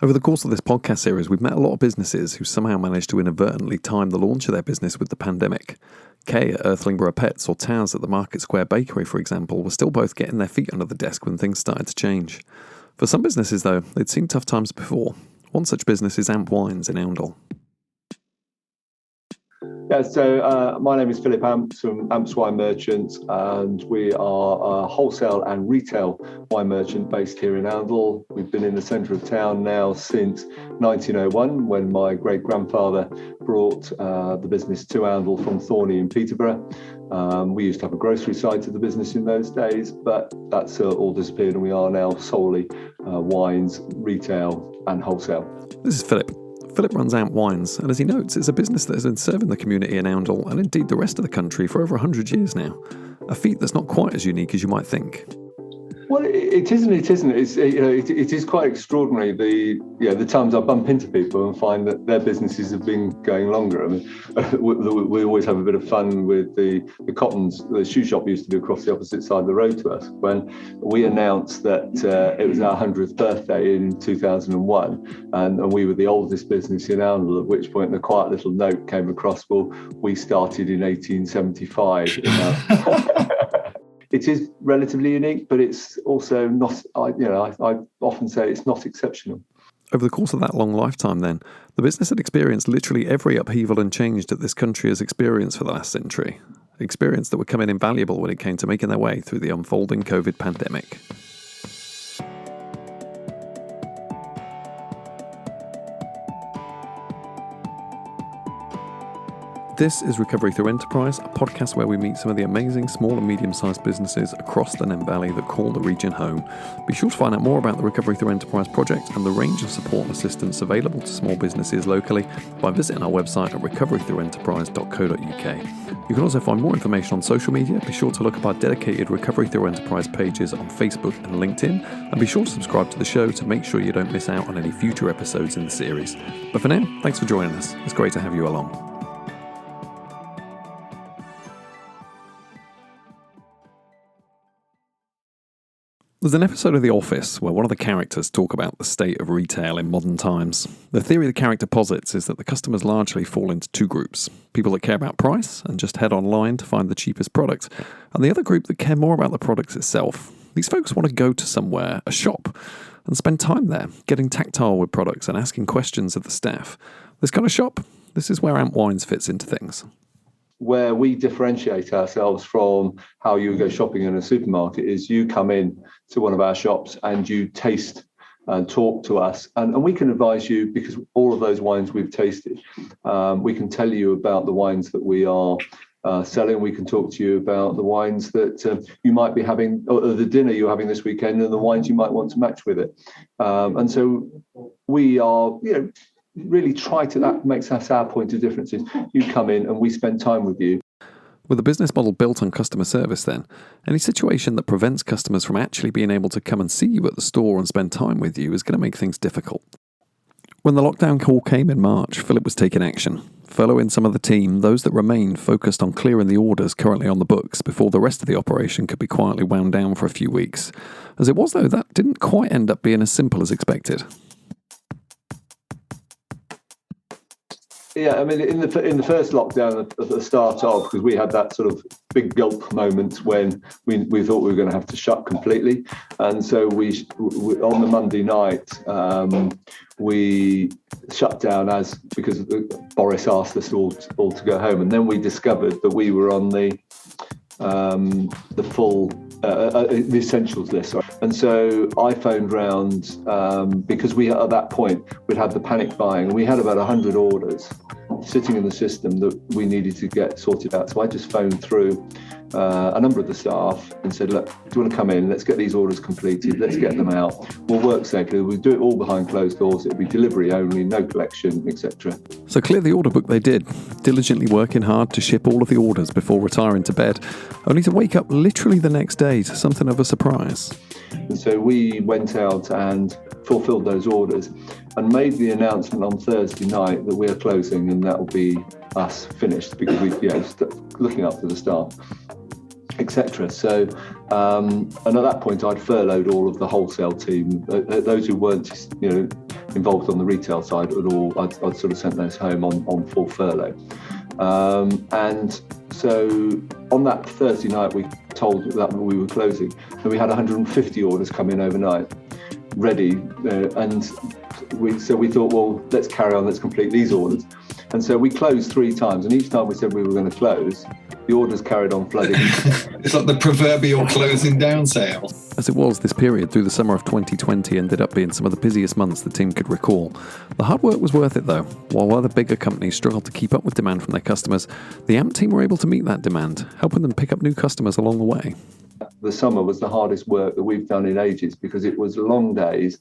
Over the course of this podcast series, we've met a lot of businesses who somehow managed to inadvertently time the launch of their business with the pandemic. Kay at Earthlingborough Pets or Taz at the Market Square Bakery, for example, were still both getting their feet under the desk when things started to change. For some businesses, though, they'd seen tough times before. One such business is Amp Wines in Oundle. Yeah, so my name is Philip Amps from Amps Wine Merchants, and we are a wholesale and retail wine merchant based here in Oundle. We've been in the centre of town now since 1901, when my great-grandfather brought the business to Oundle from Thorney in Peterborough. We used to have a grocery side to the business in those days, but that's all disappeared, and we are now solely wines, retail and wholesale. This is Philip. Philip runs Amp Wines, and as he notes, it's a business that has been serving the community in Oundle and indeed the rest of the country for over 100 years now. A feat that's not quite as unique as you might think. Well, it isn't. It's it is quite extraordinary. The times I bump into people and find that their businesses have been going longer. I mean, we always have a bit of fun with the Cottons. The shoe shop used to be across the opposite side of the road to us. When we announced that it was our 100th birthday in 2001, and we were the oldest business in Oundle. At which point, the quiet little note came across. Well, we started in 1875. It is relatively unique, but it's also not, I often say it's not exceptional. Over the course of that long lifetime then, the business had experienced literally every upheaval and change that this country has experienced for the last century. Experience that would come in invaluable when it came to making their way through the unfolding COVID pandemic. This is Recovery Through Enterprise, a podcast where we meet some of the amazing small and medium-sized businesses across the Nen Valley that call the region home. Be sure to find out more about the Recovery Through Enterprise project and the range of support and assistance available to small businesses locally by visiting our website at recoverythroughenterprise.co.uk. You can also find more information on social media. Be sure to look up our dedicated Recovery Through Enterprise pages on Facebook and LinkedIn, and be sure to subscribe to the show to make sure you don't miss out on any future episodes in the series. But for now, thanks for joining us. It's great to have you along. There's an episode of The Office where one of the characters talk about the state of retail in modern times. The theory the character posits is that the customers largely fall into two groups: people that care about price and just head online to find the cheapest product, and the other group that care more about the products itself. These folks want to go to somewhere, a shop, and spend time there, getting tactile with products and asking questions of the staff. This kind of shop, this is where Amp Wines fits into things. Where we differentiate ourselves from how you would go shopping in a supermarket is you come in to one of our shops and you taste and talk to us, and we can advise you, because all of those wines we've tasted, we can tell you about the wines that we are selling. We can talk to you about the wines that you might be having, or the dinner you're having this weekend, and the wines you might want to match with it. And so we are, really try to, that makes us our point of difference, is you come in and we spend time with you. With a business model built on customer service then, any situation that prevents customers from actually being able to come and see you at the store and spend time with you is going to make things difficult. When the lockdown call came in March, Philip was taking action, furloughing some of the team, those that remained focused on clearing the orders currently on the books before the rest of the operation could be quietly wound down for a few weeks. As it was though, that didn't quite end up being as simple as expected. Yeah, I mean, in the first lockdown at the start of, because we had that sort of big gulp moment when we thought we were going to have to shut completely, and so we on the Monday night we shut down because Boris asked us all to go home, and then we discovered that we were on the full the essentials list. And so I phoned round because at that point we'd had the panic buying, and we had about 100 orders sitting in the system that we needed to get sorted out. So I just phoned through a number of the staff and said, look, do you want to come in? Let's get these orders completed. Let's get them out. We'll work safely. We'll do it all behind closed doors. It'll be delivery only, no collection, etc. So clear the order book they did, diligently working hard to ship all of the orders before retiring to bed, only to wake up literally the next day to something of a surprise. And so we went out and fulfilled those orders and made the announcement on Thursday night that we are closing, and that will be us finished, because we looking after the staff, etc. So, and at that point, I'd furloughed all of the wholesale team, those who weren't, involved on the retail side at all, I'd sort of sent those home on full furlough. And so on that Thursday night, we told that we were closing, and we had 150 orders come in overnight, ready, and we thought, well, let's carry on, let's complete these orders. And so we closed 3 times, and each time we said we were going to close, the orders carried on flooding. It's like the proverbial closing down sale. As it was, this period through the summer of 2020 ended up being some of the busiest months the team could recall. The hard work was worth it though. While other bigger companies struggled to keep up with demand from their customers, the AMP team were able to meet that demand, helping them pick up new customers along the way. The summer was the hardest work that we've done in ages, because it was long days,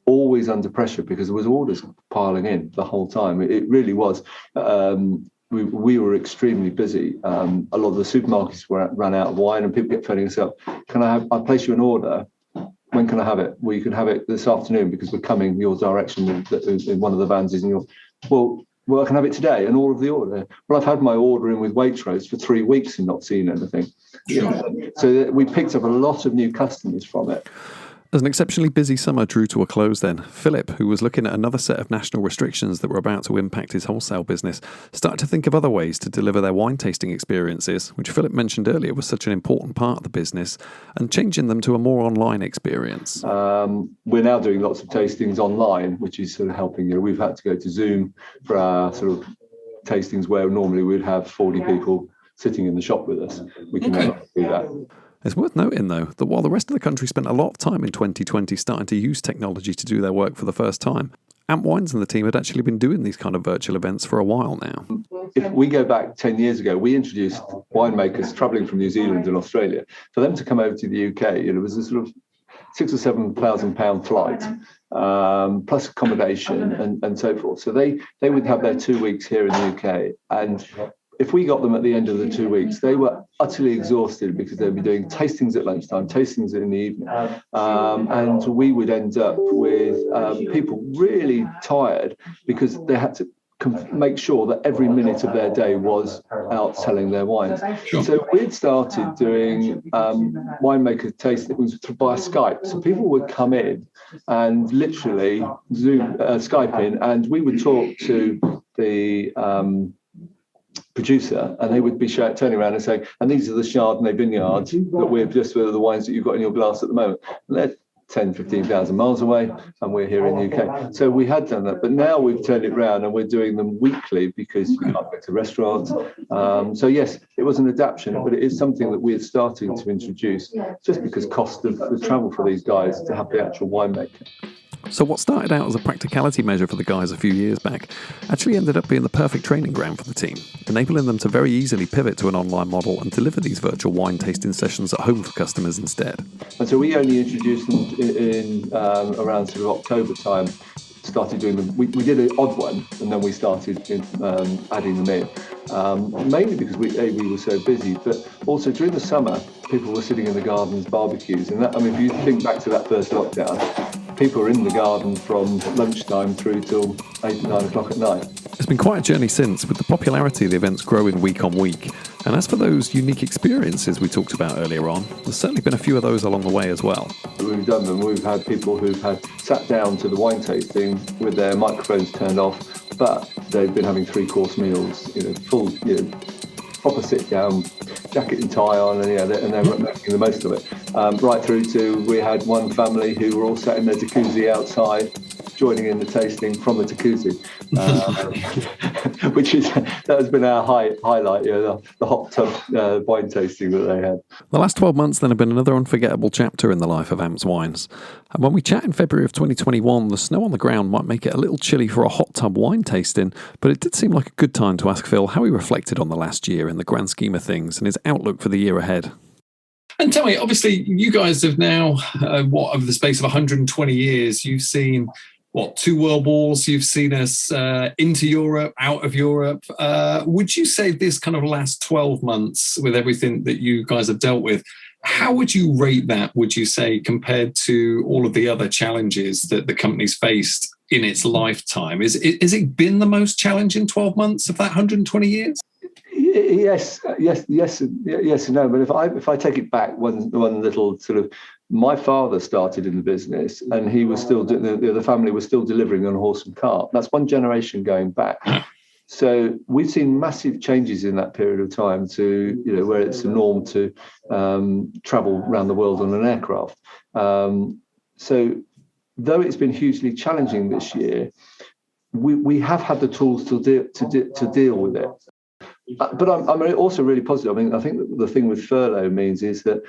always under pressure, because there was orders piling in the whole time. It really was. We were extremely busy. A lot of the supermarkets ran out of wine, and people kept phoning us up. I place you an order? When can I have it? Well, you can have it this afternoon because we're coming your direction in one of the vans. Well, I can have it today, and all of the order. Well, I've had my order in with Waitrose for 3 weeks and not seen anything. Sure. So we picked up a lot of new customers from it. As an exceptionally busy summer drew to a close then, Philip, who was looking at another set of national restrictions that were about to impact his wholesale business, started to think of other ways to deliver their wine tasting experiences, which Philip mentioned earlier was such an important part of the business, and changing them to a more online experience. We're now doing lots of tastings online, which is sort of helping. We've had to go to Zoom for our sort of tastings where normally we'd have 40 people sitting in the shop with us. We can now do that. It's worth noting, though, that while the rest of the country spent a lot of time in 2020 starting to use technology to do their work for the first time, AMP Wines and the team had actually been doing these kind of virtual events for a while now. If we go back 10 years ago, we introduced winemakers travelling from New Zealand and Australia. For them to come over to the UK, it was a sort of £6,000 or £7,000 flight, plus accommodation and so forth. So they would have their 2 weeks here in the UK, and if we got them at the end of the 2 weeks, they were utterly exhausted because they'd be doing tastings at lunchtime, tastings in the evening. And we would end up with people really tired because they had to make sure that every minute of their day was out selling their wines. Sure. So we'd started doing winemaker tastings via Skype. So people would come in and literally Zoom, Skype in, and we would talk to the producer, and they would be turning around and saying, and these are the Chardonnay vineyards that we're just with the wines that you've got in your glass at the moment. And they're 10, 15,000 miles away, and we're here in the UK. So we had done that, but now we've turned it around and we're doing them weekly because you can't go to restaurants. So yes, it was an adaptation, but it is something that we're starting to introduce just because cost of the travel for these guys to have the actual winemaker. So what started out as a practicality measure for the guys a few years back actually ended up being the perfect training ground for the team, enabling them to very easily pivot to an online model and deliver these virtual wine tasting sessions at home for customers instead. And so we only introduced them in around sort of October time, started doing them. We did an odd one, and then we started adding them in, mainly because we were so busy, but also during the summer, people were sitting in the gardens, barbecues, and that, I mean, if you think back to that first lockdown, people were in the garden from lunchtime through till 8, 9 o'clock at night. It's been quite a journey since, with the popularity of the events growing week on week. And as for those unique experiences we talked about earlier on, there's certainly been a few of those along the way as well. We've done them. We've had people who've sat down to the wine tasting with their microphones turned off, but they've been having 3-course meals, full, proper sit down, jacket and tie on, and they're making the most of it. Right through to, we had one family who were all sat in their jacuzzi outside, joining in the tasting from the jacuzzi, that has been our highlight, the hot tub wine tasting that they had. The last 12 months then have been another unforgettable chapter in the life of AMP's Wines. And when we chat in February of 2021, the snow on the ground might make it a little chilly for a hot tub wine tasting, but it did seem like a good time to ask Phil how he reflected on the last year in the grand scheme of things and his outlook for the year ahead. And tell me, obviously, you guys have now, over the space of 120 years, you've seen, 2 world wars, you've seen us into Europe, out of Europe. Would you say this kind of last 12 months, with everything that you guys have dealt with, how would you rate that, would you say, compared to all of the other challenges that the company's faced in its lifetime? Is it been the most challenging 12 months of that 120 years? Yes and no. But if I take it back one little sort of My father started in the business, and he was still the family was still delivering on horse and cart. That's one generation going back. So we've seen massive changes in that period of time to, where it's the norm to travel around the world on an aircraft. So though it's been hugely challenging this year, we have had the tools to deal with it. But I'm also really positive. I mean, I think that the thing with furlough means is that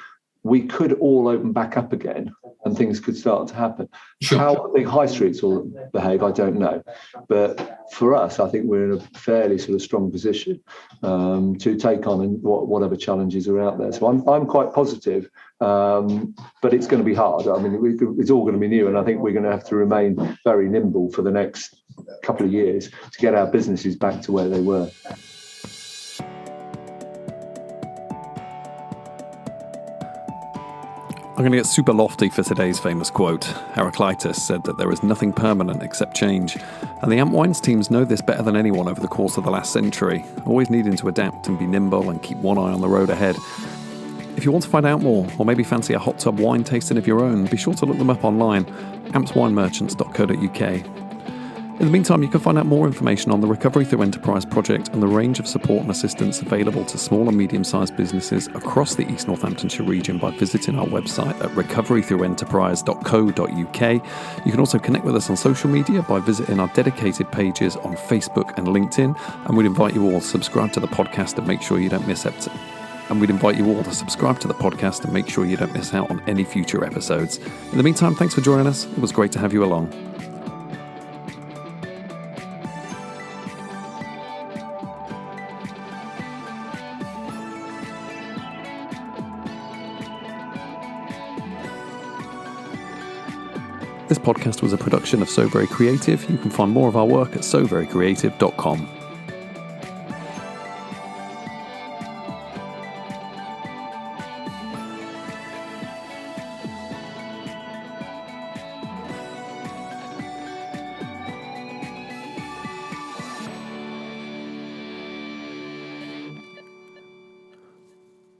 we could all open back up again and things could start to happen. Sure. How big high streets will behave, I don't know. But for us, I think we're in a fairly sort of strong position to take on whatever challenges are out there. So I'm quite positive, but it's going to be hard. I mean, it's all going to be new, and I think we're going to have to remain very nimble for the next couple of years to get our businesses back to where they were. I'm going to get super lofty for today's famous quote. Heraclitus said that there is nothing permanent except change. And the Amp Wines teams know this better than anyone over the course of the last century, always needing to adapt and be nimble and keep one eye on the road ahead. If you want to find out more, or maybe fancy a hot tub wine tasting of your own, be sure to look them up online, ampswinemerchants.co.uk. In the meantime, you can find out more information on the Recovery Through Enterprise project and the range of support and assistance available to small and medium-sized businesses across the East Northamptonshire region by visiting our website at recoverythroughenterprise.co.uk. You can also connect with us on social media by visiting our dedicated pages on Facebook and LinkedIn, and we'd invite you all to subscribe to the podcast and make sure you don't miss out on any future episodes. In the meantime, thanks for joining us. It was great to have you along. This podcast was a production of So Very Creative. You can find more of our work at soverycreative.com.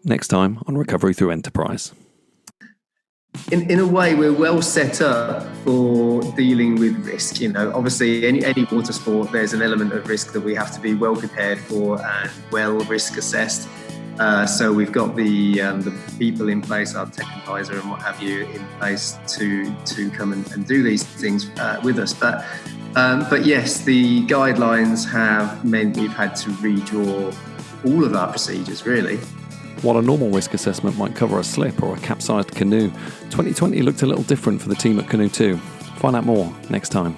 Next time on Recovery Through Enterprise. In a way, we're well set up for dealing with risk. Obviously, any water sport, there's an element of risk that we have to be well prepared for and well risk assessed. So we've got the people in place, our tech advisor and what have you, in place to come and do these things with us. But yes, the guidelines have meant we've had to redraw all of our procedures, really. While a normal risk assessment might cover a slip or a capsized canoe, 2020 looked a little different for the team at Canoe 2. Find out more next time.